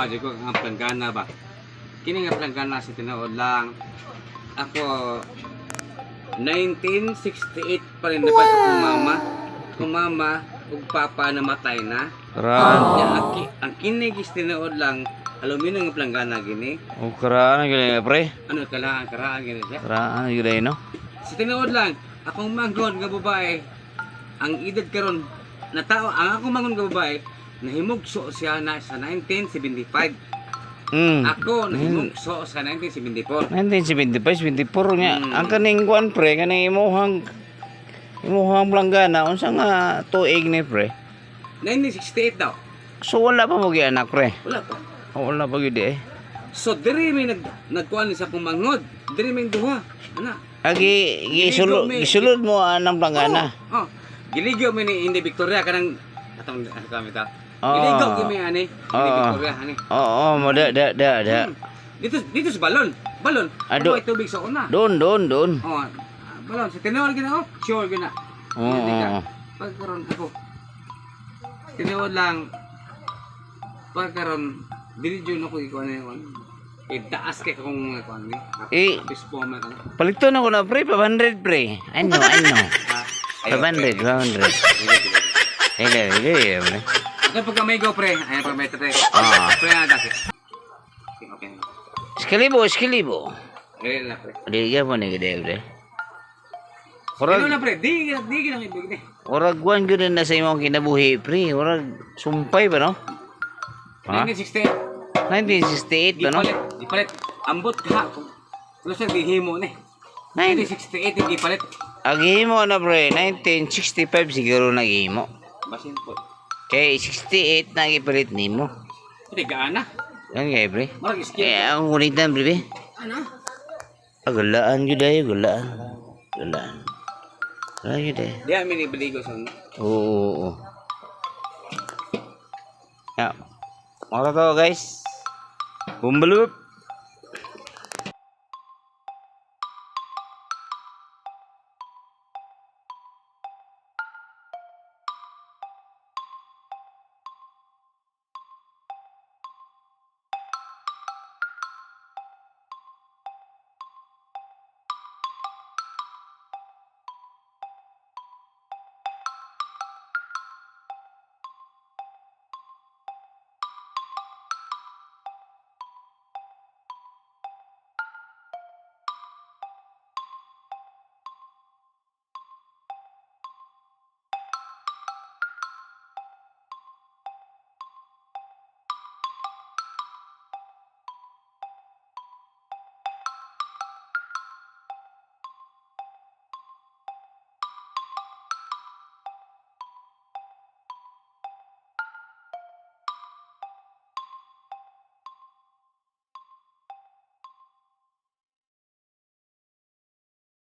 mama ko ang planggana ba. Kini nga planggana sa tinuod lang. Ako 1968 pa rin dapat akong mama. Kung mama ug papa namatay na. Karaan. Ang kinig is tinuod lang aluminum nga planggana gini. O karaan gila pre. Ano karaan gini siya. Karaan gila no. Sa tinuod lang akong manggon nga babae ang edad karon na tao ang akong mangon nga babae nahimugso siya na sa 1975. Ako nahimugso sa 1974. 1975, 24 nya. Ang kaning kuan pre, kaning imuhang planggana unsa nga tuig ni pre? 1968 daw. So wala pa mo gi anak pre. Wala pa. O, wala pa gyud eh. So diri may nagkuan ni sa akong mangod. Diri may duha. Ana. Agi gisulod mo anang planggana. Oh. Giligyo mi ni Indi Victoria kanang atong kami ta. Oo. Giligyo mi ani Indi Victoria ani. Oo, mo da. Dito sa balon. Balon. Ado. May tubig sa una. Doon. Oh. Balon sa tinuod gina oh. Sure gina. Oo. Pagkaron ako. Tinuod lang pagkaron dili jud ako ikuan na yon. Taas kay akong ikuan ni. Pispo man kana. Palito na ko na pre, 500 pre. Ano. 500. Hele, pre. Ito pagka may go pre, ayan pag may pre. Pre na dati. Okay. Eskalibo. Ayan na pre. Diga mo ni gede pre. Ano na pre, di lang ibig ni. Orag guan gyud na sa imong kinabuhi pre. Orag sumpay ba no? 1968. 1968 ba no? Di palit. Ambot ka. Kulo sa gihimo ni. 1968 di palit. Agihimo na pre, 1965 siguro nagihimo. Basin po. Kay 68 na gipalit nimo. Hindi gaana. Yan kay pre. Marag skill. Ang ulitan pre. Ano? Galaan gyud ay galaan. Wala gyud ay. Di amin ibaligo sa ano. Oo. Ya. Mga to guys. Bumbalup.